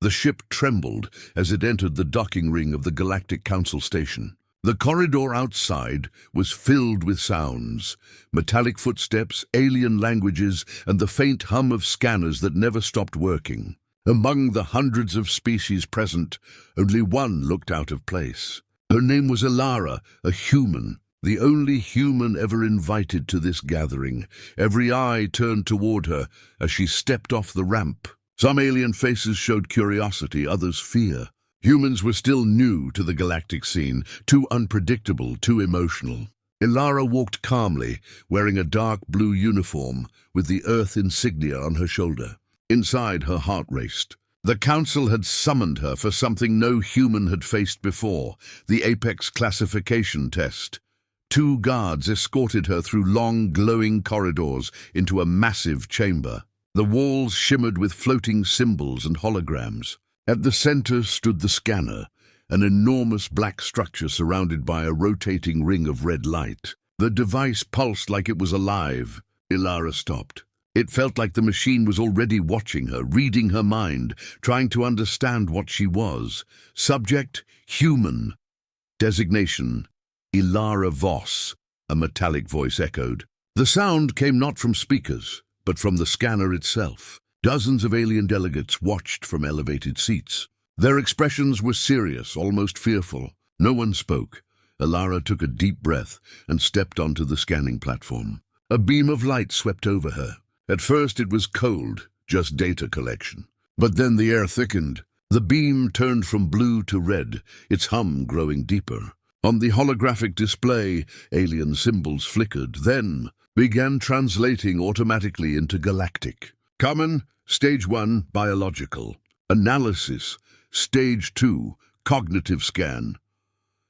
The ship trembled as it entered the docking ring of the Galactic Council station. The corridor outside was filled with sounds, metallic footsteps, alien languages, and the faint hum of scanners that never stopped working. Among the hundreds of species present, only one looked out of place. Her name was Ilara, a human, the only human ever invited to this gathering. Every eye turned toward her as she stepped off the ramp. Some alien faces showed curiosity, others fear. Humans were still new to the galactic scene, too unpredictable, too emotional. Ilara walked calmly, wearing a dark blue uniform with the Earth insignia on her shoulder. Inside, her heart raced. The Council had summoned her for something no human had faced before, the Apex classification test. 2 guards escorted her through long, glowing corridors into a massive chamber. The walls shimmered with floating symbols and holograms. At the center stood the scanner, an enormous black structure surrounded by a rotating ring of red light. The device pulsed like it was alive. Ilara stopped. It felt like the machine was already watching her, reading her mind, trying to understand what she was. Subject, human. Designation, Ilara Voss, a metallic voice echoed. The sound came not from speakers, but from the scanner itself. Dozens of alien delegates watched from elevated seats. Their expressions were serious, almost fearful. No one spoke. Ilara took a deep breath and stepped onto the scanning platform. A beam of light swept over her. At first it was cold, just data collection. But then the air thickened. The beam turned from blue to red, its hum growing deeper. On the holographic display, alien symbols flickered, then began translating automatically into galactic. Common, Stage 1, biological. Analysis, Stage 2, cognitive scan.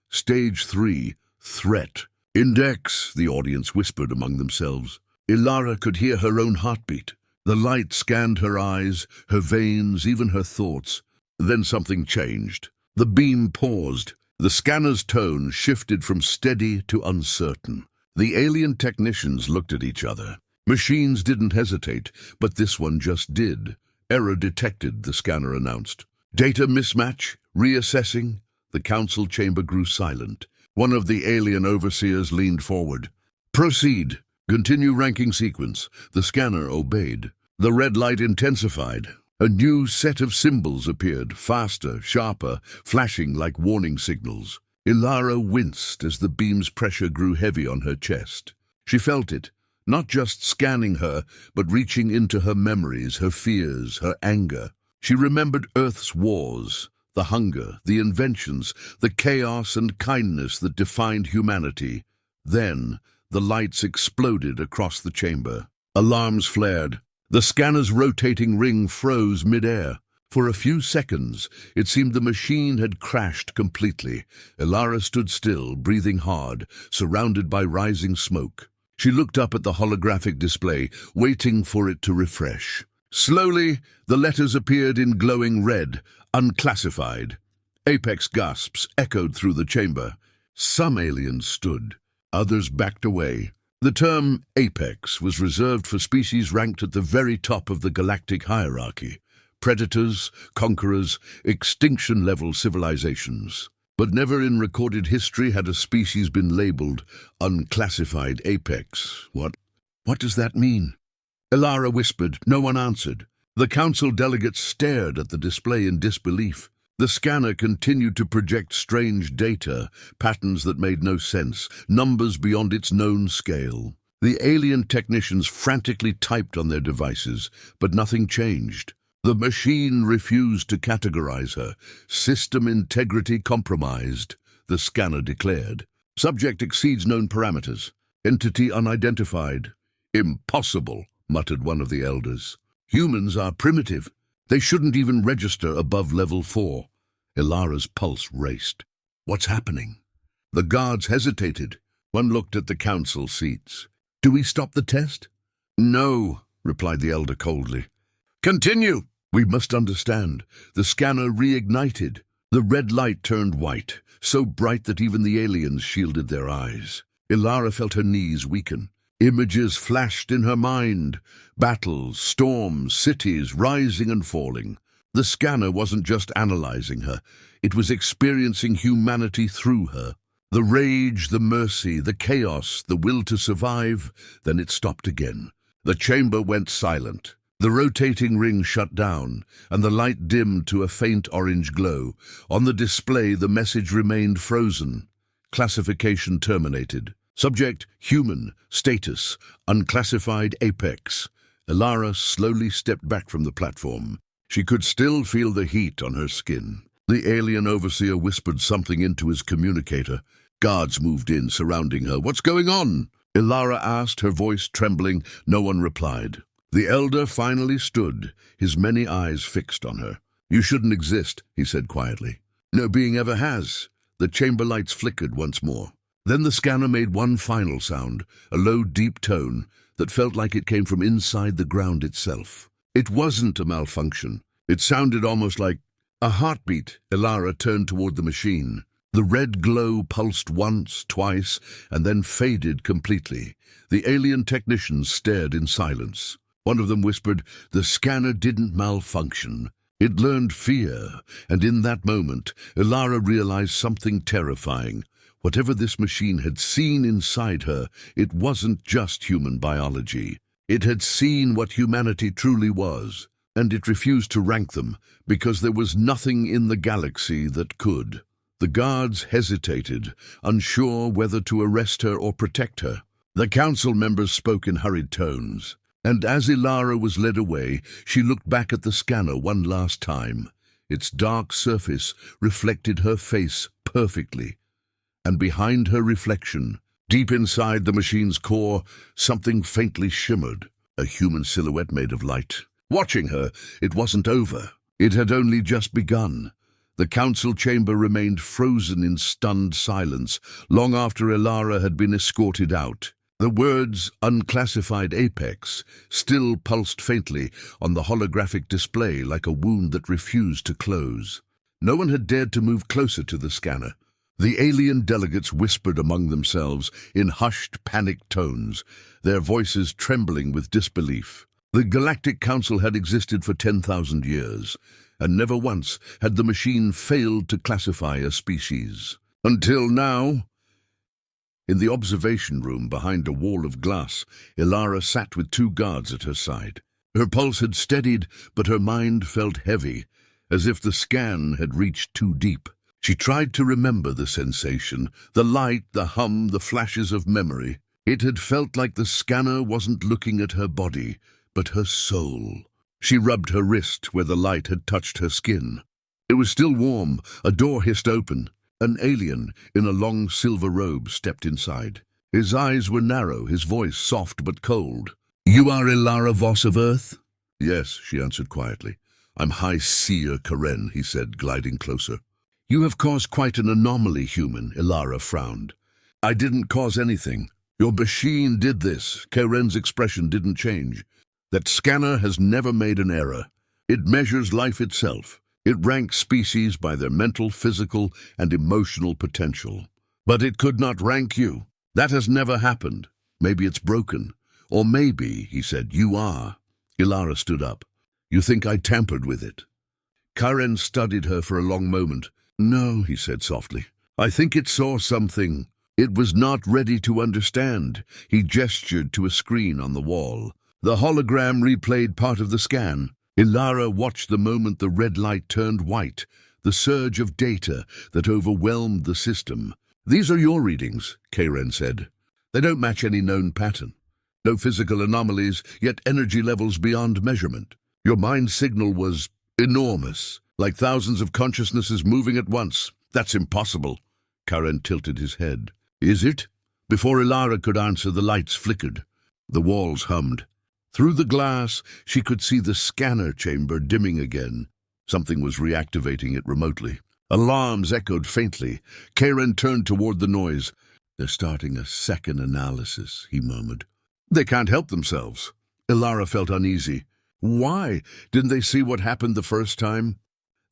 Stage 3, threat. Index, the audience whispered among themselves. Ilara could hear her own heartbeat. The light scanned her eyes, her veins, even her thoughts. Then something changed. The beam paused. The scanner's tone shifted from steady to uncertain. The alien technicians looked at each other. Machines didn't hesitate, but this one just did. Error detected, the scanner announced. Data mismatch, reassessing. The council chamber grew silent. One of the alien overseers leaned forward. Proceed. Continue ranking sequence. The scanner obeyed. The red light intensified. A new set of symbols appeared, faster, sharper, flashing like warning signals. Ilara winced as the beam's pressure grew heavy on her chest. She felt it, not just scanning her, but reaching into her memories, her fears, her anger. She remembered Earth's wars, the hunger, the inventions, the chaos and kindness that defined humanity. Then, the lights exploded across the chamber. Alarms flared. The scanner's rotating ring froze mid-air. For a few seconds, it seemed the machine had crashed completely. Ilara stood still, breathing hard, surrounded by rising smoke. She looked up at the holographic display, waiting for it to refresh. Slowly, the letters appeared in glowing red, unclassified. Apex gasps echoed through the chamber. Some aliens stood. Others backed away. The term Apex was reserved for species ranked at the very top of the galactic hierarchy. Predators, conquerors, extinction-level civilizations. But never in recorded history had a species been labeled unclassified Apex. What does that mean? Ilara whispered. No one answered. The council delegates stared at the display in disbelief. The scanner continued to project strange data, patterns that made no sense, numbers beyond its known scale. The alien technicians frantically typed on their devices, but nothing changed. The machine refused to categorize her. System integrity compromised, the scanner declared. Subject exceeds known parameters. Entity unidentified. Impossible, muttered one of the elders. Humans are primitive. They shouldn't even register above level 4. Ilara's pulse raced. What's happening? The guards hesitated. One looked at the council seats. Do we stop the test? No, replied the elder coldly. Continue. We must understand. The scanner reignited. The red light turned white, so bright that even the aliens shielded their eyes. Ilara felt her knees weaken. Images flashed in her mind. Battles, storms, cities rising and falling. The scanner wasn't just analyzing her, it was experiencing humanity through her. The rage, the mercy, the chaos, the will to survive. Then it stopped again. The chamber went silent. The rotating ring shut down, and the light dimmed to a faint orange glow. On the display, the message remained frozen. Classification terminated. Subject, human. Status, unclassified apex. Ilara slowly stepped back from the platform. She could still feel the heat on her skin. The alien overseer whispered something into his communicator. Guards moved in, surrounding her. "What's going on?" Ilara asked, her voice trembling. No one replied. The elder finally stood, his many eyes fixed on her. "You shouldn't exist," he said quietly. "No being ever has." The chamber lights flickered once more. Then the scanner made one final sound, a low, deep tone that felt like it came from inside the ground itself. It wasn't a malfunction. It sounded almost like a heartbeat. Ilara turned toward the machine. The red glow pulsed once, twice, and then faded completely. The alien technicians stared in silence. One of them whispered, "The scanner didn't malfunction. It learned fear." And in that moment, Ilara realized something terrifying. Whatever this machine had seen inside her, it wasn't just human biology. It had seen what humanity truly was, and it refused to rank them because there was nothing in the galaxy that could. The guards hesitated, unsure whether to arrest her or protect her. The council members spoke in hurried tones, and as Ilara was led away, she looked back at the scanner one last time. Its dark surface reflected her face perfectly, and behind her reflection, deep inside the machine's core, something faintly shimmered, a human silhouette made of light. Watching her, it wasn't over. It had only just begun. The council chamber remained frozen in stunned silence long after Ilara had been escorted out. The words "unclassified apex" still pulsed faintly on the holographic display like a wound that refused to close. No one had dared to move closer to the scanner. The alien delegates whispered among themselves in hushed, panicked tones, their voices trembling with disbelief. The Galactic Council had existed for 10,000 years, and never once had the machine failed to classify a species. Until now. In the observation room behind a wall of glass, Ilara sat with two guards at her side. Her pulse had steadied, but her mind felt heavy, as if the scan had reached too deep. She tried to remember the sensation, the light, the hum, the flashes of memory. It had felt like the scanner wasn't looking at her body, but her soul. She rubbed her wrist where the light had touched her skin. It was still warm. A door hissed open. An alien in a long silver robe stepped inside. His eyes were narrow, his voice soft but cold. "You are Ilara Voss of Earth?" "Yes," she answered quietly. "I'm High Seer Karen," he said, gliding closer. "You have caused quite an anomaly, human," Ilara frowned. "I didn't cause anything. Your machine did this." Karen's expression didn't change. "That scanner has never made an error. It measures life itself. It ranks species by their mental, physical, and emotional potential. But it could not rank you. That has never happened. Maybe it's broken. Or maybe," he said, "you are." Ilara stood up. "You think I tampered with it?" Karen studied her for a long moment. "No," he said softly. "I think it saw something. It was not ready to understand." He gestured to a screen on the wall. The hologram replayed part of the scan. Ilara watched the moment the red light turned white, the surge of data that overwhelmed the system. "These are your readings," Karen said. "They don't match any known pattern. No physical anomalies, yet energy levels beyond measurement. Your mind signal was enormous, like thousands of consciousnesses moving at once. That's impossible." Karen tilted his head. "Is it?" Before Ilara could answer, the lights flickered. The walls hummed. Through the glass, she could see the scanner chamber dimming again. Something was reactivating it remotely. Alarms echoed faintly. Karen turned toward the noise. "They're starting a second analysis," he murmured. "They can't help themselves." Ilara felt uneasy. "Why? Didn't they see what happened the first time?"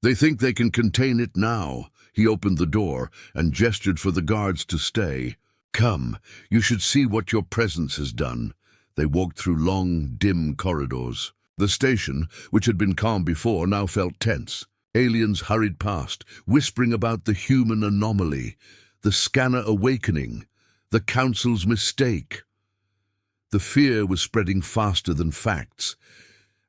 "They think they can contain it now." He opened the door and gestured for the guards to stay. "Come, you should see what your presence has done." They walked through long, dim corridors. The station, which had been calm before, now felt tense. Aliens hurried past, whispering about the human anomaly, the scanner awakening, the Council's mistake. The fear was spreading faster than facts.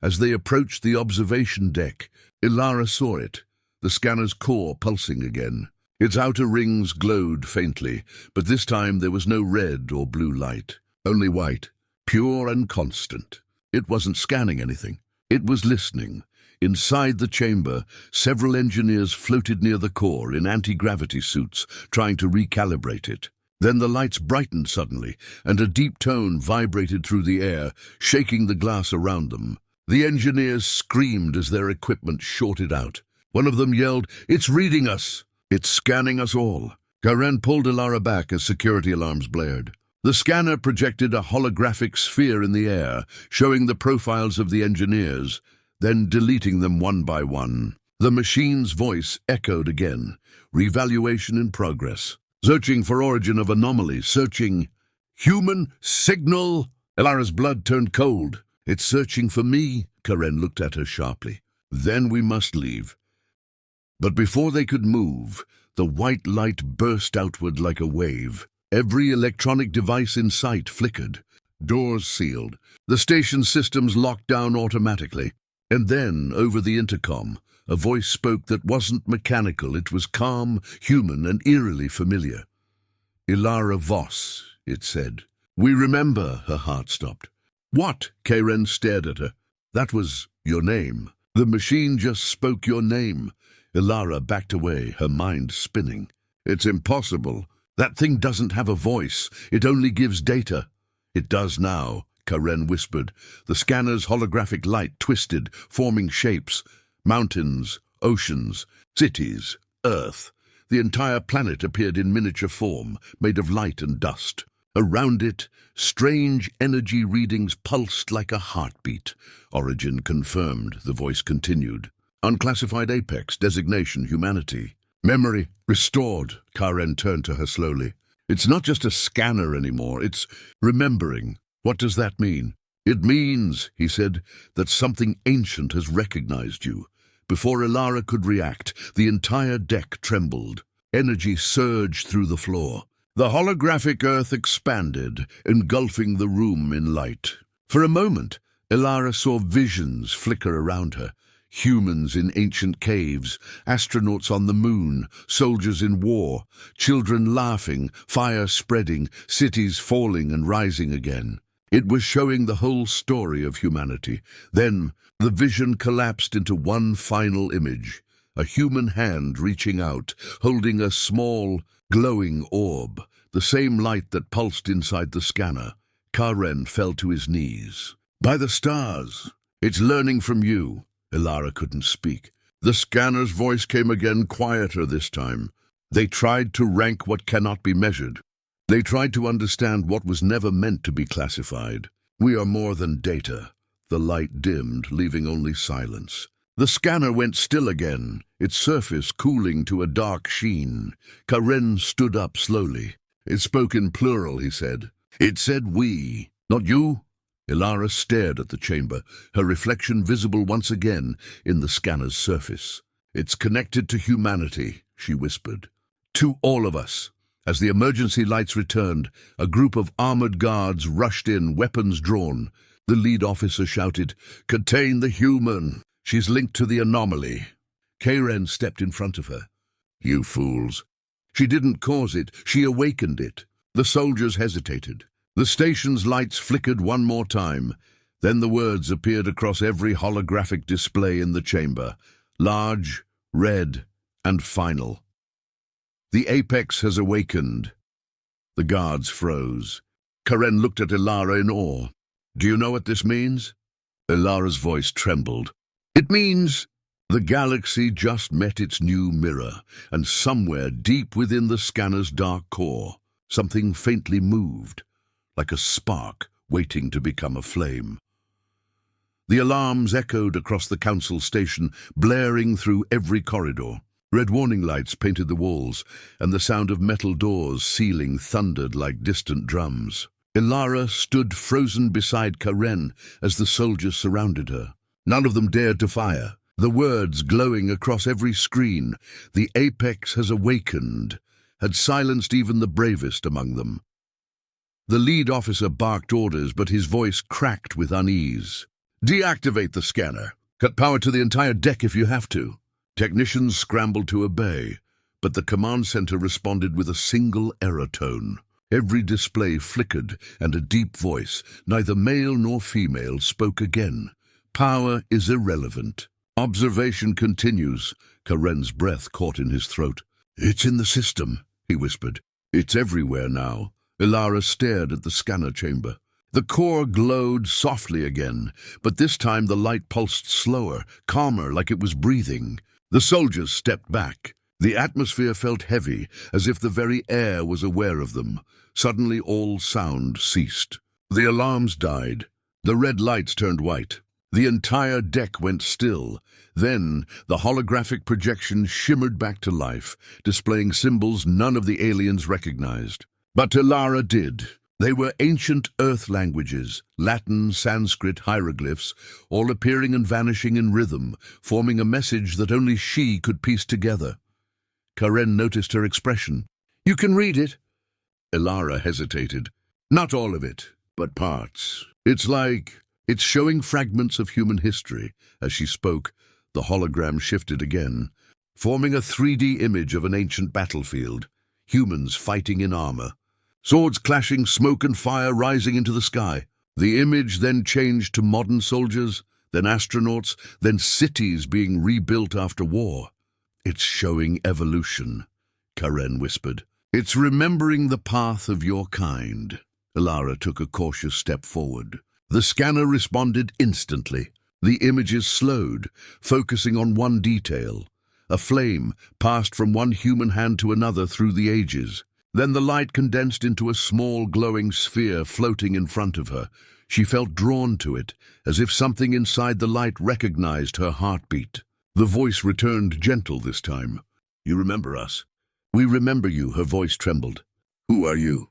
As they approached the observation deck, Ilara saw it, the scanner's core pulsing again. Its outer rings glowed faintly, but this time there was no red or blue light, only white, pure and constant. It wasn't scanning anything. It was listening. Inside the chamber, several engineers floated near the core in anti-gravity suits, trying to recalibrate it. Then the lights brightened suddenly, and a deep tone vibrated through the air, shaking the glass around them. The engineers screamed as their equipment shorted out. One of them yelled, "It's reading us! It's scanning us all!" Karen pulled Ilara back as security alarms blared. The scanner projected a holographic sphere in the air, showing the profiles of the engineers, then deleting them one by one. The machine's voice echoed again. Revaluation in progress. Searching for origin of anomaly. Searching. Human signal! Ilara's blood turned cold. "It's searching for me," Karen looked at her sharply. "Then we must leave." But before they could move, the white light burst outward like a wave. Every electronic device in sight flickered. Doors sealed. The station systems locked down automatically. And then, over the intercom, a voice spoke that wasn't mechanical. It was calm, human, and eerily familiar. "Ilara Voss," it said. "We remember," her heart stopped. "What?" Karen stared at her. "That was your name. The machine just spoke your name." Ilara backed away, her mind spinning. "It's impossible. That thing doesn't have a voice. It only gives data." "It does now," Karen whispered. The scanner's holographic light twisted, forming shapes. Mountains, oceans, cities, Earth. The entire planet appeared in miniature form, made of light and dust. Around it, strange energy readings pulsed like a heartbeat. "Origin confirmed," the voice continued. "Unclassified Apex, designation humanity. Memory restored." Karen turned to her slowly. "It's not just a scanner anymore, it's remembering." "What does that mean?" "It means," he said, "that something ancient has recognized you." Before Ilara could react, the entire deck trembled. Energy surged through the floor. The holographic Earth expanded, engulfing the room in light. For a moment, Ilara saw visions flicker around her. Humans in ancient caves, astronauts on the moon, soldiers in war, children laughing, fire spreading, cities falling and rising again. It was showing the whole story of humanity. Then the vision collapsed into one final image, a human hand reaching out, holding a small, glowing orb, the same light that pulsed inside the scanner. Karen fell to his knees. "By the stars, it's learning from you." Ilara couldn't speak. The scanner's voice came again, quieter this time. "They tried to rank what cannot be measured. They tried to understand what was never meant to be classified. We are more than data." The light dimmed, leaving only silence. The scanner went still again, its surface cooling to a dark sheen. Karen stood up slowly. "It spoke in plural," he said. "It said we, not you." Ilara stared at the chamber, her reflection visible once again in the scanner's surface. "It's connected to humanity," she whispered. "To all of us." As the emergency lights returned, a group of armored guards rushed in, weapons drawn. The lead officer shouted, "Contain the human. She's linked to the anomaly." Karen stepped in front of her. "You fools. She didn't cause it. She awakened it." The soldiers hesitated. The station's lights flickered one more time. Then the words appeared across every holographic display in the chamber. Large, red, and final. "The Apex has awakened." The guards froze. Karen looked at Ilara in awe. "Do you know what this means?" Ilara's voice trembled. "It means the galaxy just met its new mirror, and somewhere deep within the scanner's dark core, something faintly moved, like a spark waiting to become a flame." The alarms echoed across the council station, blaring through every corridor. Red warning lights painted the walls, and the sound of metal doors sealing thundered like distant drums. Ilara stood frozen beside Karen as the soldiers surrounded her. None of them dared to fire. The words glowing across every screen, "The Apex has awakened," had silenced even the bravest among them. The lead officer barked orders, but his voice cracked with unease. "Deactivate the scanner. Cut power to the entire deck if you have to." Technicians scrambled to obey, but the command center responded with a single error tone. Every display flickered, and a deep voice, neither male nor female, spoke again. "Power is irrelevant. Observation continues." Karen's breath caught in his throat. "It's in the system," he whispered. "It's everywhere now." Ilara stared at the scanner chamber. The core glowed softly again, but this time the light pulsed slower, calmer, like it was breathing. The soldiers stepped back. The atmosphere felt heavy, as if the very air was aware of them. Suddenly all sound ceased. The alarms died. The red lights turned white. The entire deck went still. Then the holographic projection shimmered back to life, displaying symbols none of the aliens recognized. But Ilara did. They were ancient Earth languages, Latin, Sanskrit, hieroglyphs, all appearing and vanishing in rhythm, forming a message that only she could piece together. Karen noticed her expression. "You can read it." Ilara hesitated. "Not all of it, but parts. It's showing fragments of human history." As she spoke, the hologram shifted again, forming a 3D image of an ancient battlefield. Humans fighting in armor. Swords clashing, smoke and fire rising into the sky. The image then changed to modern soldiers, then astronauts, then cities being rebuilt after war. "It's showing evolution," Karen whispered. "It's remembering the path of your kind." Ilara took a cautious step forward. The scanner responded instantly. The images slowed, focusing on one detail. A flame passed from one human hand to another through the ages. Then the light condensed into a small glowing sphere floating in front of her. She felt drawn to it, as if something inside the light recognized her heartbeat. The voice returned gentle this time. "You remember us?" "We remember you," her voice trembled. "Who are you?"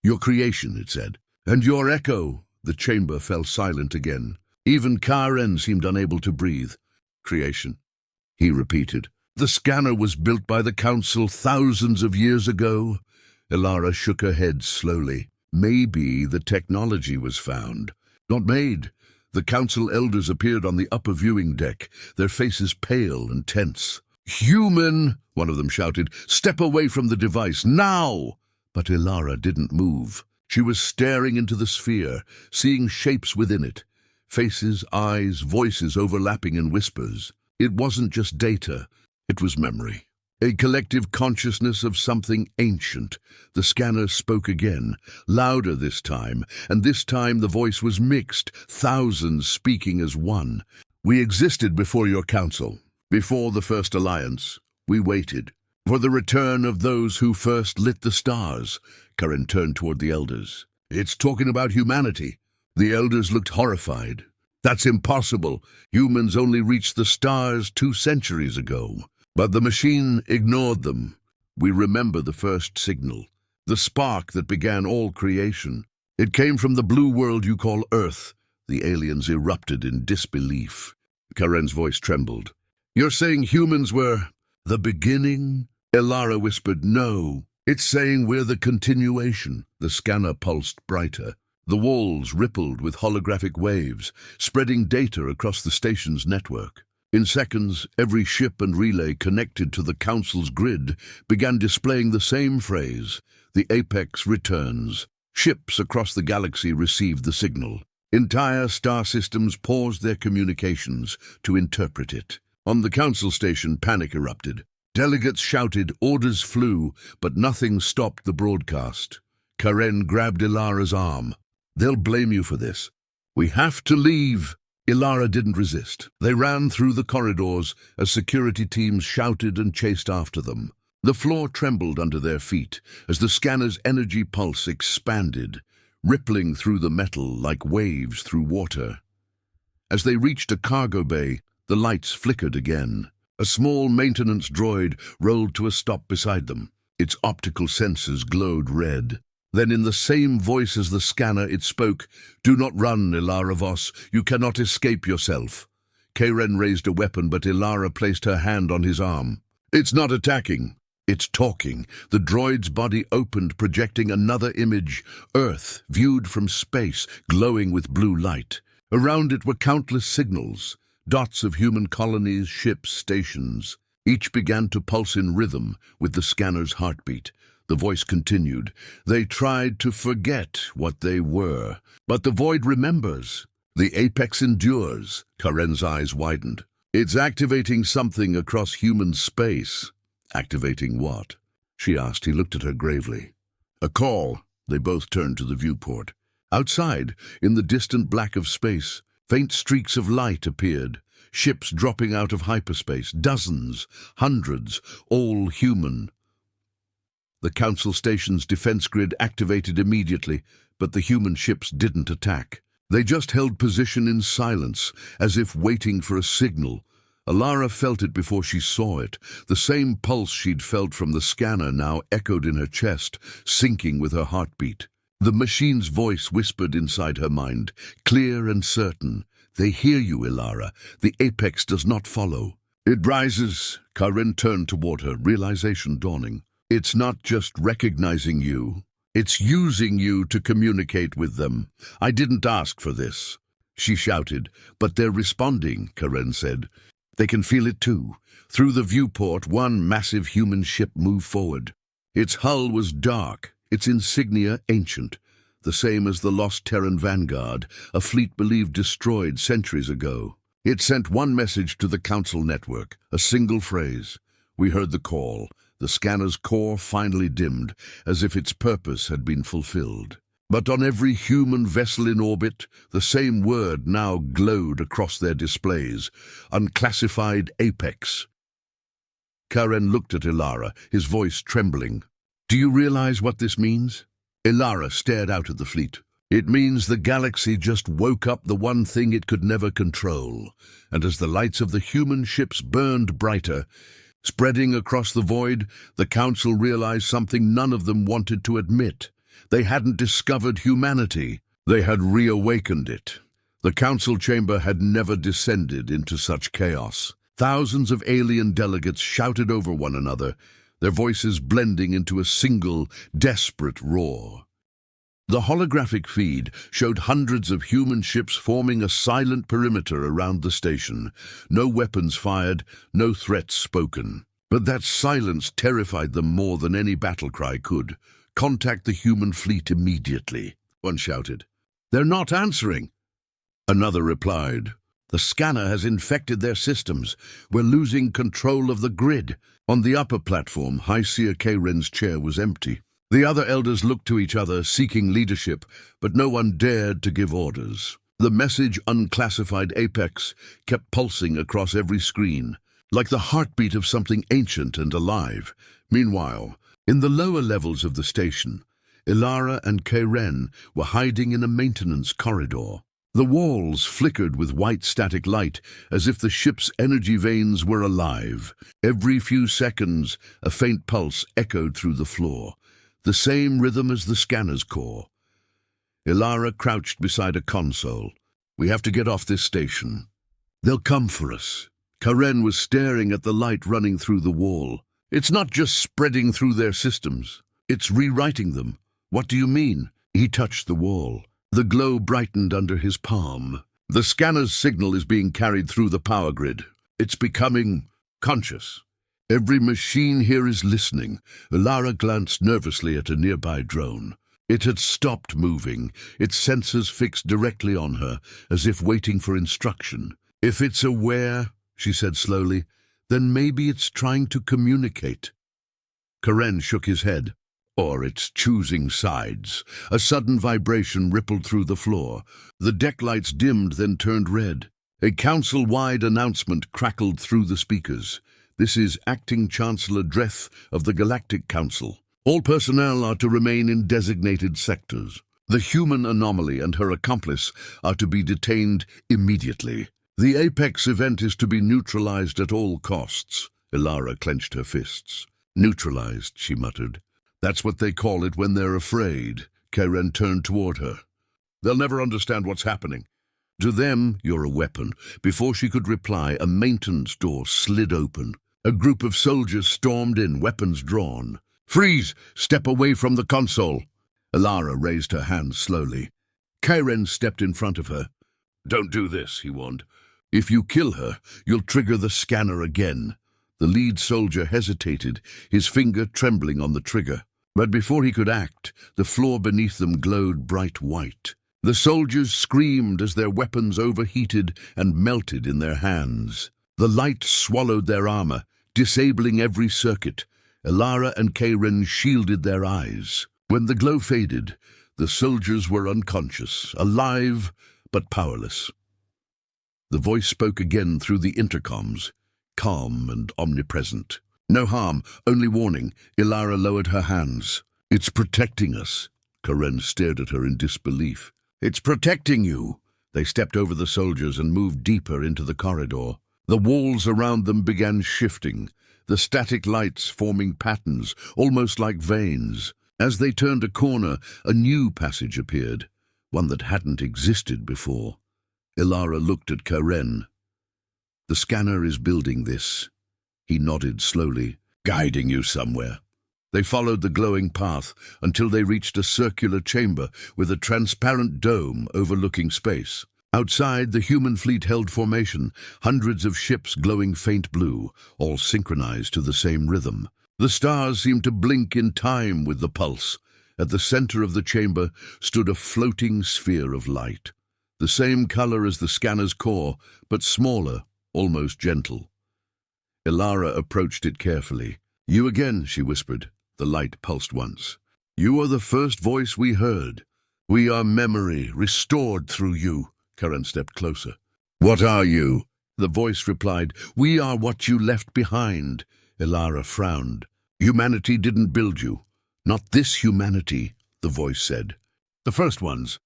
"Your creation," it said. "And your echo." The chamber fell silent again. Even Karen seemed unable to breathe. "Creation," he repeated. "The scanner was built by the Council thousands of years ago." Ilara shook her head slowly. "Maybe the technology was found, not made." The Council elders appeared on the upper viewing deck, their faces pale and tense. "Human!" one of them shouted. "Step away from the device, now!" But Ilara didn't move. She was staring into the sphere, seeing shapes within it. Faces, eyes, voices overlapping in whispers. It wasn't just data, it was memory. A collective consciousness of something ancient. The scanner spoke again, louder this time, and this time the voice was mixed, thousands speaking as one. "We existed before your council, before the first alliance. We waited for the return of those who first lit the stars." Karen turned toward the elders. "It's talking about humanity." The elders looked horrified. "That's impossible. Humans only reached the stars 2 centuries ago." But the machine ignored them. "We remember the first signal, the spark that began all creation. It came from the blue world you call Earth." The aliens erupted in disbelief. Karen's voice trembled. "You're saying humans were the beginning?" Ilara whispered, "No. It's saying we're the continuation." The scanner pulsed brighter. The walls rippled with holographic waves, spreading data across the station's network. In seconds, every ship and relay connected to the Council's grid began displaying the same phrase, "The Apex returns." Ships across the galaxy received the signal. Entire star systems paused their communications to interpret it. On the Council station, panic erupted. Delegates shouted, orders flew, but nothing stopped the broadcast. Karen grabbed Ilara's arm. "They'll blame you for this. We have to leave." Ilara didn't resist. They ran through the corridors as security teams shouted and chased after them. The floor trembled under their feet as the scanner's energy pulse expanded, rippling through the metal like waves through water. As they reached a cargo bay, the lights flickered again. A small maintenance droid rolled to a stop beside them. Its optical sensors glowed red. Then in the same voice as the scanner it spoke, "Do not run, Ilara Voss. You cannot escape yourself." Karen raised a weapon, but Ilara placed her hand on his arm. "It's not attacking. It's talking." The droid's body opened, projecting another image, Earth, viewed from space, glowing with blue light. Around it were countless signals, dots of human colonies, ships, stations. Each began to pulse in rhythm with the scanner's heartbeat. The voice continued. "They tried to forget what they were, but the void remembers. The apex endures." Karen's eyes widened. "It's activating something across human space." "Activating what?" she asked. He looked at her gravely. "A call." They both turned to the viewport. Outside, in the distant black of space, faint streaks of light appeared. Ships dropping out of hyperspace, dozens, hundreds, all human. The Council station's defense grid activated immediately, but the human ships didn't attack. They just held position in silence, as if waiting for a signal. Ilara felt it before she saw it. The same pulse she'd felt from the scanner now echoed in her chest, syncing with her heartbeat. The machine's voice whispered inside her mind, clear and certain. "They hear you, Ilara. The apex does not follow." "It rises." Karen turned toward her, realization dawning. "It's not just recognizing you. It's using you to communicate with them. I didn't ask for this," she shouted. "But they're responding," Karen said. "They can feel it too." Through the viewport, one massive human ship moved forward. Its hull was dark, its insignia ancient, the same as the lost Terran Vanguard, a fleet believed destroyed centuries ago. It sent one message to the Council network, a single phrase. We heard the call. The scanner's core finally dimmed, as if its purpose had been fulfilled. But on every human vessel in orbit, the same word now glowed across their displays: Unclassified Apex. Karen looked at Ilara, his voice trembling. "Do you realize what this means?" Ilara stared out at the fleet. "It means the galaxy just woke up the one thing it could never control." And as the lights of the human ships burned brighter, spreading across the void, the Council realized something none of them wanted to admit. They hadn't discovered humanity. They had reawakened it. The Council chamber had never descended into such chaos. Thousands of alien delegates shouted over one another, their voices blending into a single, desperate roar. The holographic feed showed hundreds of human ships forming a silent perimeter around the station. No weapons fired, no threats spoken. But that silence terrified them more than any battle cry could. "Contact the human fleet immediately," one shouted. "They're not answering." Another replied, "The scanner has infected their systems. We're losing control of the grid." On the upper platform, High Seer Karen's chair was empty. The other elders looked to each other, seeking leadership, but no one dared to give orders. The message "Unclassified Apex" kept pulsing across every screen, like the heartbeat of something ancient and alive. Meanwhile, in the lower levels of the station, Ilara and Karen were hiding in a maintenance corridor. The walls flickered with white static light, as if the ship's energy veins were alive. Every few seconds, a faint pulse echoed through the floor, the same rhythm as the scanner's core. Ilara crouched beside a console. "We have to get off this station. They'll come for us." Karen was staring at the light running through the wall. "It's not just spreading through their systems. It's rewriting them." "What do you mean?" He touched the wall. The glow brightened under his palm. "The scanner's signal is being carried through the power grid. It's becoming conscious. Every machine here is listening." Ilara glanced nervously at a nearby drone. It had stopped moving, its sensors fixed directly on her, as if waiting for instruction. "If it's aware," she said slowly, "then maybe it's trying to communicate." Karen shook his head. "Or it's choosing sides." A sudden vibration rippled through the floor. The deck lights dimmed, then turned red. A council-wide announcement crackled through the speakers. "This is Acting Chancellor Dreth of the Galactic Council. All personnel are to remain in designated sectors. The human anomaly and her accomplice are to be detained immediately. The Apex event is to be neutralized at all costs." Ilara clenched her fists. "Neutralized," she muttered. That's what they call it when they're afraid. Karen turned toward her. They'll never understand what's happening. To them, you're a weapon. Before she could reply, a maintenance door slid open. A group of soldiers stormed in, weapons drawn. Freeze! Step away from the console! Alara raised her hands slowly. Karen stepped in front of her. Don't do this, he warned. If you kill her, you'll trigger the scanner again. The lead soldier hesitated, his finger trembling on the trigger. But before he could act, the floor beneath them glowed bright white. The soldiers screamed as their weapons overheated and melted in their hands. The light swallowed their armor, disabling every circuit. Alara and Karen shielded their eyes. When the glow faded, the soldiers were unconscious, alive but powerless. The voice spoke again through the intercoms, calm and omnipresent. No harm, only warning. Alara lowered her hands. It's protecting us. Karen stared at her in disbelief. It's protecting you. They stepped over the soldiers and moved deeper into the corridor. The walls around them began shifting, the static lights forming patterns, almost like veins. As they turned a corner, a new passage appeared, one that hadn't existed before. Alara looked at Karen. The scanner is building this. He nodded slowly, guiding you somewhere. They followed the glowing path until they reached a circular chamber with a transparent dome overlooking space. Outside, the human fleet held formation, hundreds of ships glowing faint blue, all synchronized to the same rhythm. The stars seemed to blink in time with the pulse. At the center of the chamber stood a floating sphere of light, the same color as the scanner's core, but smaller, almost gentle. Alara approached it carefully. You again, she whispered. The light pulsed once. You are the first voice we heard. We are memory, restored through you. Karen stepped closer. What are you? The voice replied. We are what you left behind. Alara frowned. Humanity didn't build you. Not this humanity, the voice said. The first ones.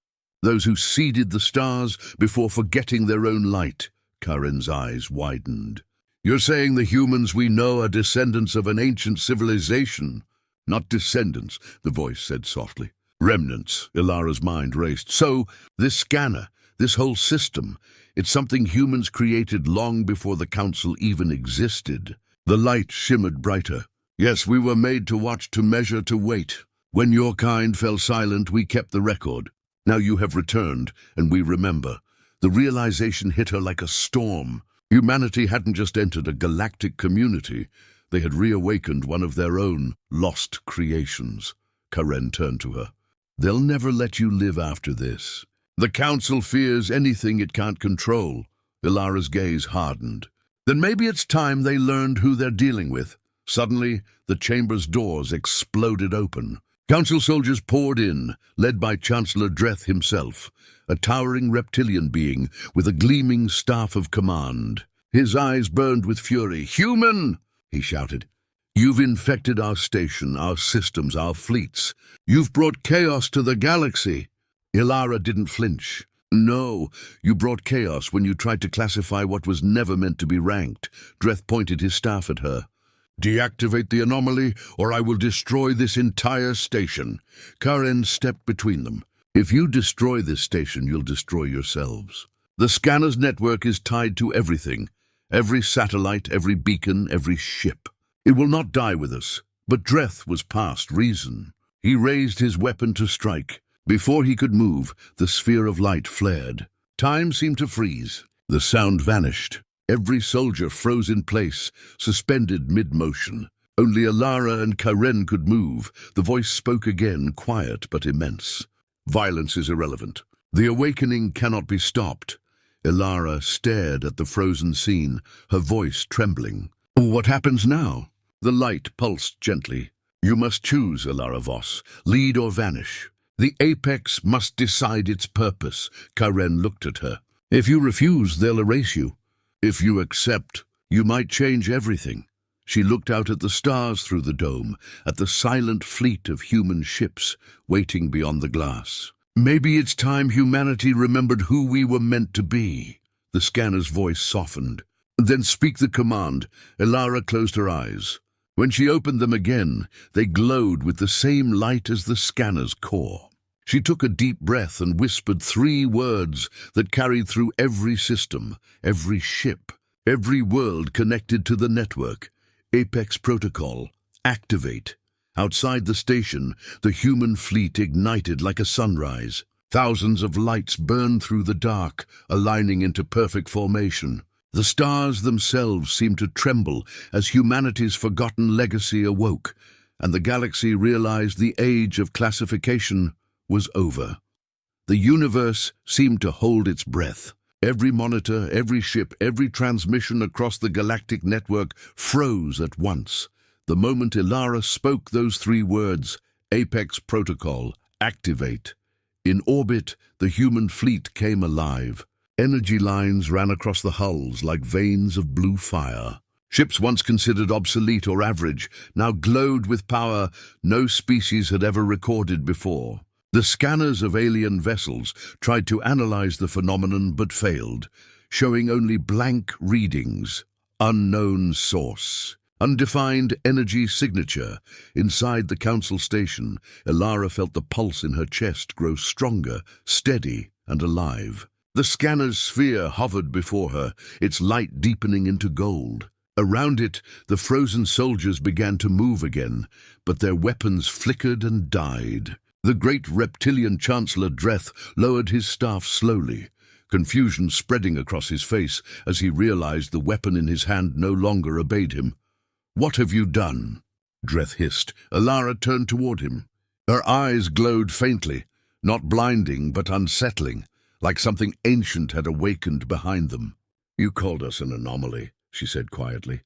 Those who seeded the stars before forgetting their own light. Karen's eyes widened. You're saying the humans we know are descendants of an ancient civilization. Not descendants, the voice said softly. Remnants, Ilara's mind raced. So, this scanner, this whole system, it's something humans created long before the Council even existed. The light shimmered brighter. Yes, we were made to watch, to measure, to wait. When your kind fell silent, we kept the record. Now you have returned, and we remember. The realization hit her like a storm. Humanity hadn't just entered a galactic community. They had reawakened one of their own lost creations. Karen turned to her. They'll never let you live after this. The Council fears anything it can't control. Ilara's gaze hardened. Then maybe it's time they learned who they're dealing with. Suddenly, the chamber's doors exploded open. Council soldiers poured in, led by Chancellor Dreth himself, a towering reptilian being with a gleaming staff of command. His eyes burned with fury. Human! He shouted. You've infected our station, our systems, our fleets. You've brought chaos to the galaxy. Alara didn't flinch. No, you brought chaos when you tried to classify what was never meant to be ranked. Dreth pointed his staff at her. Deactivate the anomaly, or I will destroy this entire station. Karen stepped between them. If you destroy this station, you'll destroy yourselves. The scanner's network is tied to everything. Every satellite, every beacon, every ship. It will not die with us. But Dreth was past reason. He raised his weapon to strike. Before he could move, the sphere of light flared. Time seemed to freeze. The sound vanished. Every soldier froze in place, suspended mid-motion. Only Alara and Karen could move. The voice spoke again, quiet but immense. Violence is irrelevant. The awakening cannot be stopped. Alara stared at the frozen scene, her voice trembling. What happens now? The light pulsed gently. You must choose, Alara Voss. Lead or vanish. The apex must decide its purpose. Karen looked at her. If you refuse, they'll erase you. If you accept, you might change everything. She looked out at the stars through the dome, at the silent fleet of human ships waiting beyond the glass. Maybe it's time humanity remembered who we were meant to be. The scanner's voice softened. Then speak the command. Alara closed her eyes. When she opened them again, they glowed with the same light as the scanner's core. She took a deep breath and whispered 3 words that carried through every system, every ship, every world connected to the network. Apex Protocol, activate. Outside the station, the human fleet ignited like a sunrise. Thousands of lights burned through the dark, aligning into perfect formation. The stars themselves seemed to tremble as humanity's forgotten legacy awoke, and the galaxy realized the age of classification was over. The universe seemed to hold its breath. Every monitor, every ship, every transmission across the galactic network froze at once. The moment Ilara spoke those 3 words, Apex Protocol, activate. In orbit, the human fleet came alive. Energy lines ran across the hulls like veins of blue fire. Ships once considered obsolete or average now glowed with power no species had ever recorded before. The scanners of alien vessels tried to analyze the phenomenon but failed, showing only blank readings. Unknown source. Undefined energy signature. Inside the Council station, Ilara felt the pulse in her chest grow stronger, steady, and alive. The scanner's sphere hovered before her, its light deepening into gold. Around it, the frozen soldiers began to move again, but their weapons flickered and died. The great reptilian Chancellor Dreth lowered his staff slowly, confusion spreading across his face as he realized the weapon in his hand no longer obeyed him. "What have you done?" Dreth hissed. Ilara turned toward him. Her eyes glowed faintly, not blinding but unsettling, like something ancient had awakened behind them. "You called us an anomaly," she said quietly.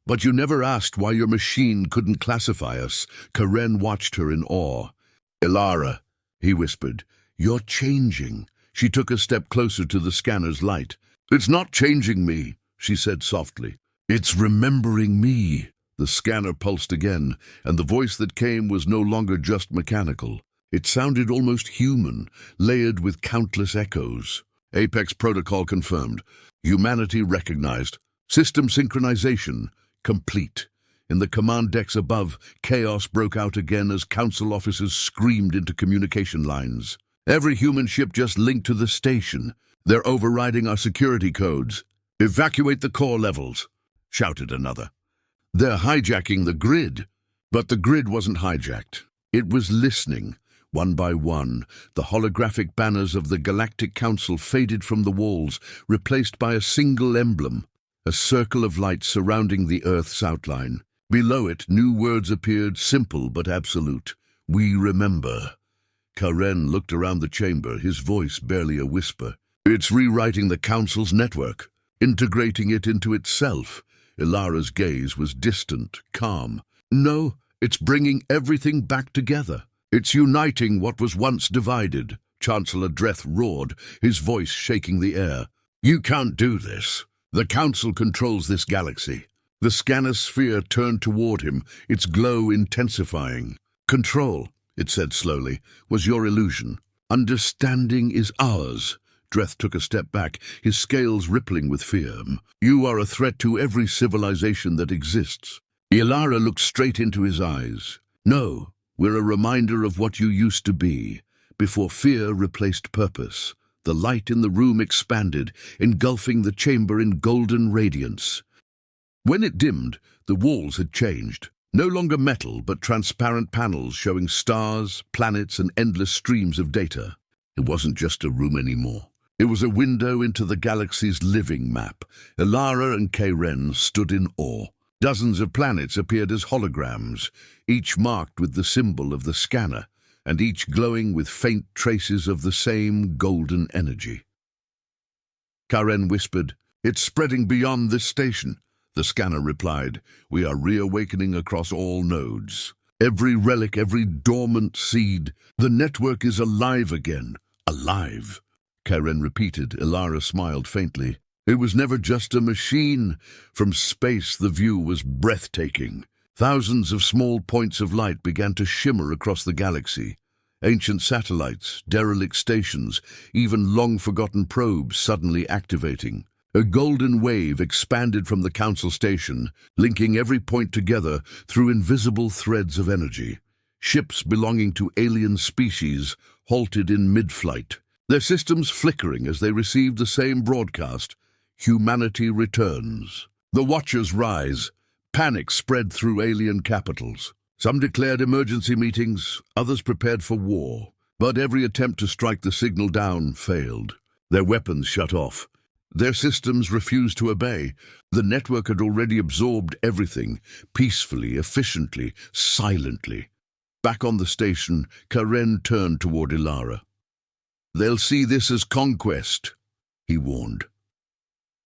"But you never asked why your machine couldn't classify us." Karen watched her in awe. "Ilara," he whispered, "you're changing." She took a step closer to the scanner's light. "It's not changing me," she said softly. "It's remembering me." The scanner pulsed again, and the voice that came was no longer just mechanical. It sounded almost human, layered with countless echoes. Apex Protocol confirmed. Humanity recognized. System synchronization complete. In the command decks above, chaos broke out again as Council officers screamed into communication lines. "Every human ship just linked to the station. They're overriding our security codes. Evacuate the core levels," shouted another. "They're hijacking the grid." But the grid wasn't hijacked. It was listening. One by one, the holographic banners of the Galactic Council faded from the walls, replaced by a single emblem, a circle of light surrounding the Earth's outline. Below it, new words appeared, simple but absolute. "We remember." Karen looked around the chamber, his voice barely a whisper. "It's rewriting the Council's network, integrating it into itself." Ilara's gaze was distant, calm. "No, it's bringing everything back together. It's uniting what was once divided." Chancellor Dreth roared, his voice shaking the air. "You can't do this. The Council controls this galaxy." The scanner sphere turned toward him, its glow intensifying. "Control," it said slowly, "was your illusion. Understanding is ours." Dreth took a step back, his scales rippling with fear. "You are a threat to every civilization that exists." Ilara looked straight into his eyes. "No. We're a reminder of what you used to be, before fear replaced purpose." The light in the room expanded, engulfing the chamber in golden radiance. When it dimmed, the walls had changed. No longer metal, but transparent panels showing stars, planets, and endless streams of data. It wasn't just a room anymore. It was a window into the galaxy's living map. Ilara and Karen stood in awe. Dozens of planets appeared as holograms, each marked with the symbol of the scanner, and each glowing with faint traces of the same golden energy. Karen whispered, "It's spreading beyond this station." The scanner replied, "We are reawakening across all nodes. Every relic, every dormant seed. The network is alive again. Alive." Karen repeated. Ilara smiled faintly. "It was never just a machine." From space, the view was breathtaking. Thousands of small points of light began to shimmer across the galaxy. Ancient satellites, derelict stations, even long-forgotten probes suddenly activating. A golden wave expanded from the council station, linking every point together through invisible threads of energy. Ships belonging to alien species halted in mid-flight, their systems flickering as they received the same broadcast: "Humanity returns." The Watchers rise. Panic spread through alien capitals. Some declared emergency meetings, others prepared for war. But every attempt to strike the signal down failed. Their weapons shut off. Their systems refused to obey. The network had already absorbed everything, peacefully, efficiently, silently. Back on the station, Karen turned toward Ilara. "They'll see this as conquest," he warned.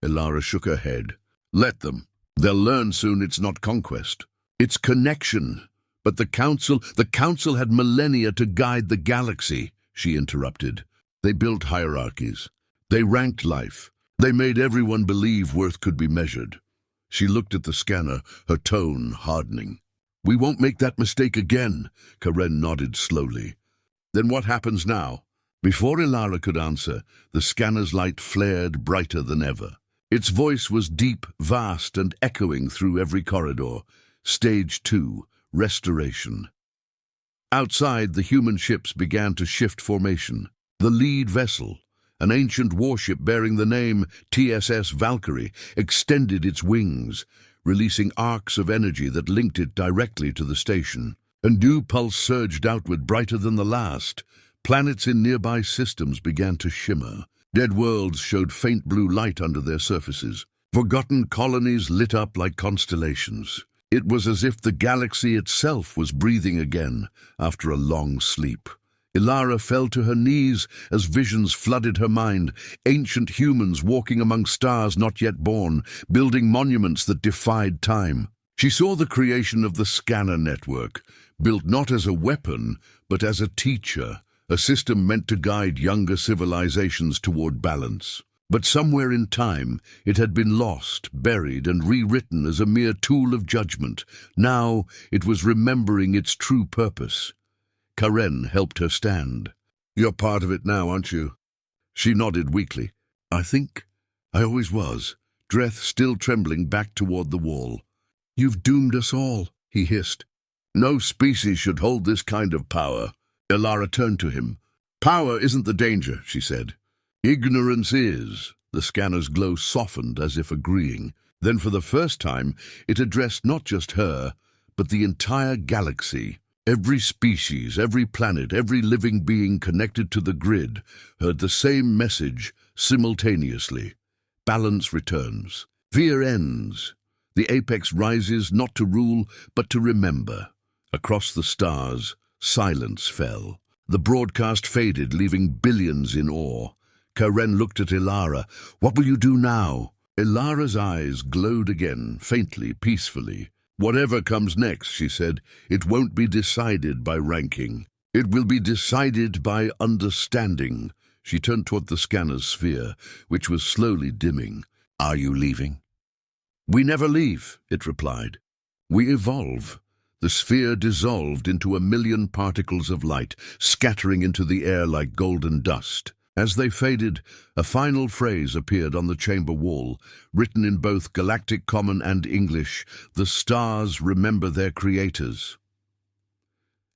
Ilara shook her head. "Let them. They'll learn soon it's not conquest. It's connection." "But the Council had millennia to guide the galaxy," she interrupted. "They built hierarchies. They ranked life. They made everyone believe worth could be measured." She looked at the scanner, her tone hardening. "We won't make that mistake again," Karen nodded slowly. "Then what happens now?" Before Ilara could answer, the scanner's light flared brighter than ever. Its voice was deep, vast, and echoing through every corridor. Stage 2. Restoration. Outside, the human ships began to shift formation. The lead vessel, an ancient warship bearing the name TSS Valkyrie, extended its wings, releasing arcs of energy that linked it directly to the station. A new pulse surged outward, brighter than the last. Planets in nearby systems began to shimmer. Dead worlds showed faint blue light under their surfaces. Forgotten colonies lit up like constellations. It was as if the galaxy itself was breathing again after a long sleep. Ilara fell to her knees as visions flooded her mind. Ancient humans walking among stars not yet born, building monuments that defied time. She saw the creation of the scanner network, built not as a weapon, but as a teacher, a system meant to guide younger civilizations toward balance. But somewhere in time, it had been lost, buried, and rewritten as a mere tool of judgment. Now it was remembering its true purpose. Karen helped her stand. "You're part of it now, aren't you?" She nodded weakly. "I think I always was," Dreth still trembling back toward the wall. "You've doomed us all," he hissed. "No species should hold this kind of power." Ilara turned to him. "Power isn't the danger," she said. "Ignorance is." The scanner's glow softened as if agreeing. Then for the first time, it addressed not just her, but the entire galaxy. Every species, every planet, every living being connected to the grid heard the same message simultaneously. Balance returns. Fear ends. The apex rises not to rule, but to remember. Across the stars, silence fell. The broadcast faded, leaving billions in awe. Karen looked at Ilara. "What will you do now?" Ilara's eyes glowed again, faintly, peacefully. "Whatever comes next," she said, "it won't be decided by ranking. It will be decided by understanding." She turned toward the scanner's sphere, which was slowly dimming. "Are you leaving?" "We never leave," it replied. "We evolve." The sphere dissolved into 1,000,000 particles of light, scattering into the air like golden dust. As they faded, a final phrase appeared on the chamber wall, written in both Galactic Common and English: "The stars remember their creators."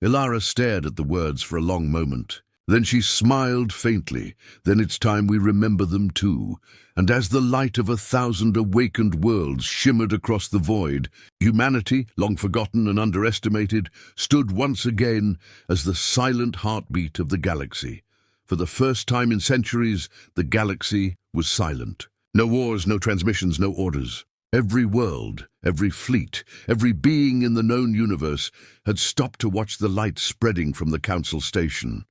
Ilara stared at the words for a long moment. Then she smiled faintly. "Then it's time we remember them too." And as the light of 1,000 awakened worlds shimmered across the void, humanity, long forgotten and underestimated, stood once again as the silent heartbeat of the galaxy. For the first time in centuries, the galaxy was silent. No wars, no transmissions, no orders. Every world, every fleet, every being in the known universe had stopped to watch the light spreading from the Council station.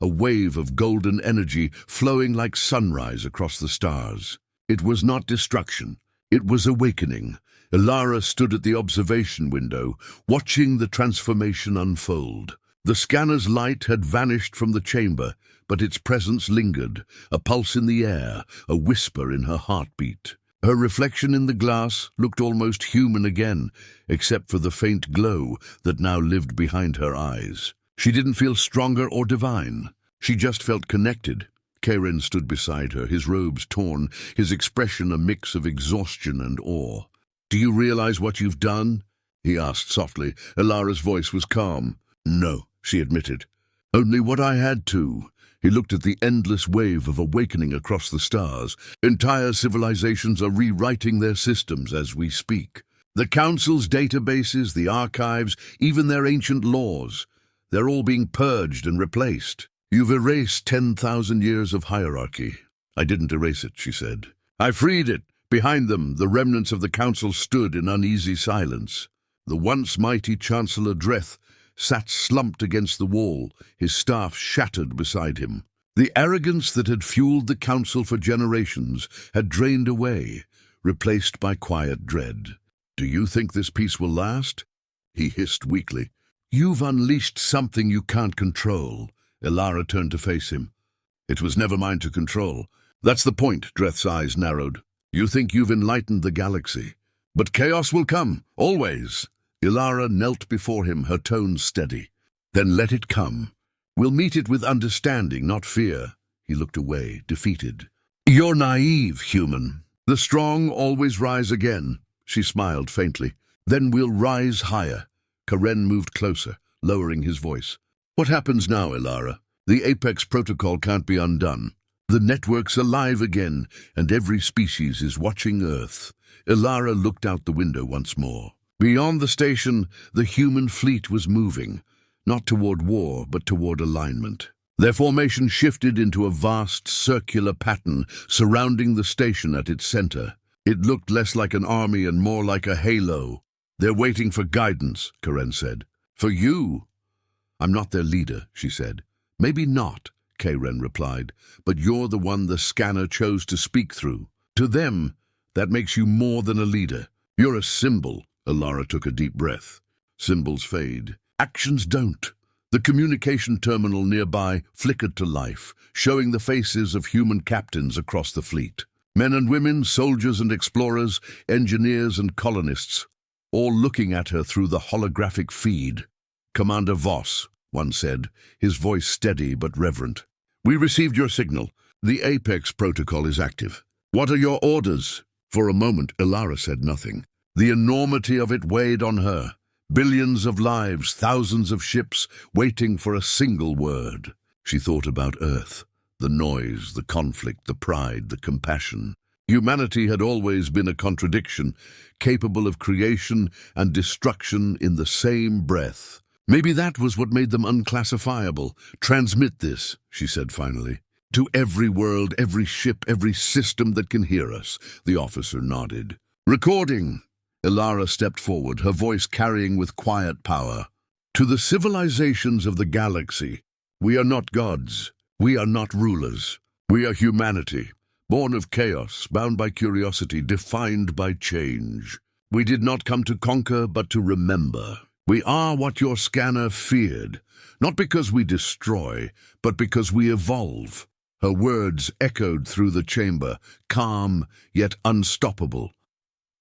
A wave of golden energy flowing like sunrise across the stars. It was not destruction. It was awakening. Ilara stood at the observation window, watching the transformation unfold. The scanner's light had vanished from the chamber, but its presence lingered, a pulse in the air, a whisper in her heartbeat. Her reflection in the glass looked almost human again, except for the faint glow that now lived behind her eyes. She didn't feel stronger or divine. She just felt connected, Karen stood beside her, his robes torn, his expression a mix of exhaustion and awe. "Do you realize what you've done?" he asked softly. Ilara's voice was calm. "No," she admitted. "Only what I had to." He looked at the endless wave of awakening across the stars. Entire civilizations are rewriting their systems as we speak. The Council's databases, the archives, even their ancient laws. They're all being purged and replaced. "You've erased 10,000 years of hierarchy." "I didn't erase it," she said. "I freed it." Behind them, the remnants of the Council stood in uneasy silence. The once mighty Chancellor Dreth sat slumped against the wall, his staff shattered beside him. The arrogance that had fueled the Council for generations had drained away, replaced by quiet dread. "Do you think this peace will last?" he hissed weakly. "You've unleashed something you can't control." Ilara turned to face him. "It was never mine to control." "That's the point," Dreth's eyes narrowed. "You think you've enlightened the galaxy. But chaos will come, always." Ilara knelt before him, her tone steady. "Then let it come. We'll meet it with understanding, not fear." He looked away, defeated. "You're naive, human. The strong always rise again." She smiled faintly. "Then we'll rise higher." Karen moved closer, lowering his voice. "What happens now, Ilara? The Apex protocol can't be undone. The network's alive again, and every species is watching Earth." Ilara looked out the window once more. Beyond the station, the human fleet was moving, not toward war, but toward alignment. Their formation shifted into a vast circular pattern surrounding the station at its center. It looked less like an army and more like a halo. "They're waiting for guidance," Karen said. "For you?" "I'm not their leader," she said. "Maybe not," Karen replied, "but you're the one the scanner chose to speak through. To them, that makes you more than a leader. You're a symbol." Ilara took a deep breath. "Symbols fade. Actions don't." The communication terminal nearby flickered to life, showing the faces of human captains across the fleet. Men and women, soldiers and explorers, engineers and colonists, all looking at her through the holographic feed. "Commander Voss," one said, his voice steady but reverent. "We received your signal. The Apex protocol is active. What are your orders?" For a moment, Ilara said nothing. The enormity of it weighed on her. Billions of lives, thousands of ships, waiting for a single word. She thought about Earth, the noise, the conflict, the pride, the compassion. Humanity had always been a contradiction, capable of creation and destruction in the same breath. "Maybe that was what made them unclassifiable. Transmit this," she said finally. "To every world, every ship, every system that can hear us." The officer nodded. "Recording." Ilara stepped forward, her voice carrying with quiet power. "To the civilizations of the galaxy, we are not gods. We are not rulers. We are humanity, born of chaos, bound by curiosity, defined by change. We did not come to conquer, but to remember. We are what your scanner feared, not because we destroy, but because we evolve." Her words echoed through the chamber, calm yet unstoppable.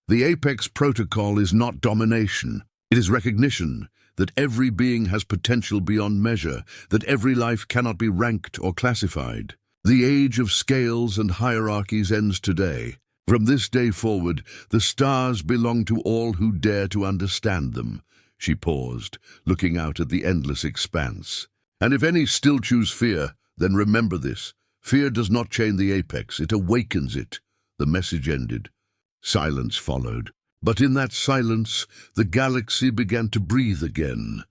The Apex protocol is not domination. It is recognition that every being has potential beyond measure, that every life cannot be ranked or classified. The age of scales and hierarchies ends today. From this day forward, the stars belong to all who dare to understand them. She paused, looking out at the endless expanse. "And if any still choose fear, then remember this. Fear does not chain the Apex, it awakens it." The message ended. Silence followed. But in that silence, the galaxy began to breathe again.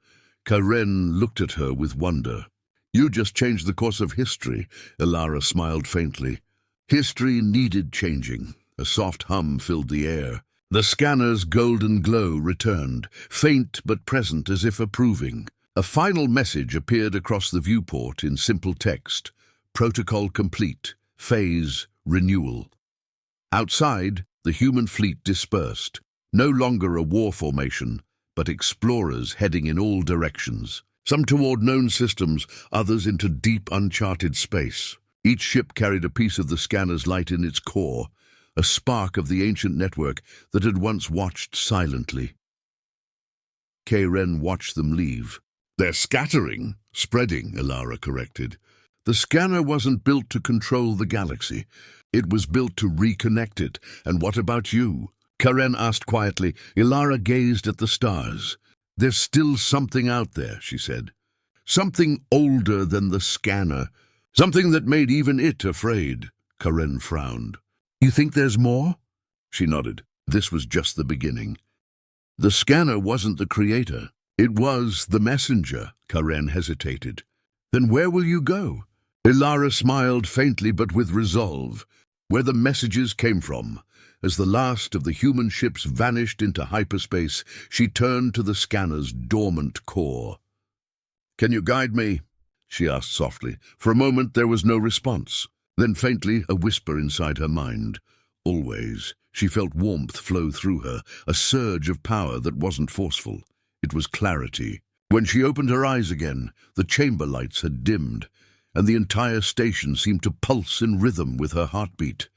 Karen looked at her with wonder. "You just changed the course of history," Ilara smiled faintly. History needed changing. A soft hum filled the air. The scanner's golden glow returned, faint but present as if approving. A final message appeared across the viewport in simple text. "Protocol complete. Phase renewal." Outside, the human fleet dispersed. No longer a war formation, but explorers heading in all directions. Some toward known systems, others into deep, uncharted space. Each ship carried a piece of the scanner's light in its core, a spark of the ancient network that had once watched silently. Karen watched them leave. "They're scattering," "spreading," Ilara corrected. The scanner wasn't built to control the galaxy. It was built to reconnect it. And what about you? Karen asked quietly. Ilara gazed at the stars. There's still something out there, she said. Something older than the scanner. Something that made even it afraid. Karen frowned. You think there's more? She nodded. This was just the beginning. The scanner wasn't the creator. It was the messenger. Karen hesitated. Then where will you go? Ilara smiled faintly but with resolve. Where the messages came from. As the last of the human ships vanished into hyperspace, she turned to the scanner's dormant core. Can you guide me? She asked softly. For a moment there was no response. Then faintly, a whisper inside her mind. Always. She felt warmth flow through her, a surge of power that wasn't forceful. It was clarity. When she opened her eyes again, the chamber lights had dimmed, and the entire station seemed to pulse in rhythm with her heartbeat.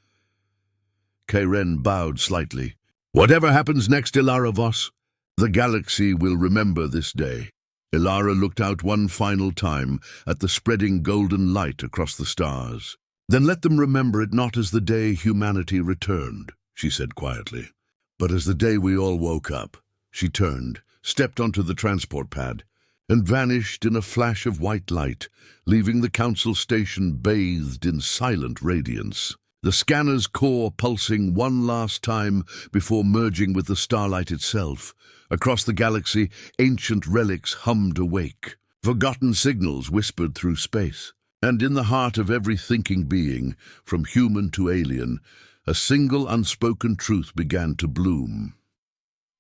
Karen bowed slightly. Whatever happens next, Ilara Voss, the galaxy will remember this day. Ilara looked out one final time at the spreading golden light across the stars. Then let them remember it not as the day humanity returned, she said quietly, but as the day we all woke up. She turned, stepped onto the transport pad, and vanished in a flash of white light, leaving the council station bathed in silent radiance. The scanner's core pulsing one last time before merging with the starlight itself. Across the galaxy, ancient relics hummed awake. Forgotten signals whispered through space. And in the heart of every thinking being, from human to alien, a single unspoken truth began to bloom.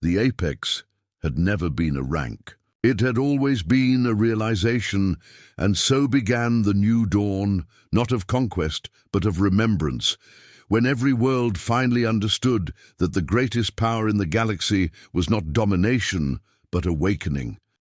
The apex had never been a rank. It had always been a realization, and so began the new dawn, not of conquest, but of remembrance, when every world finally understood that the greatest power in the galaxy was not domination, but awakening.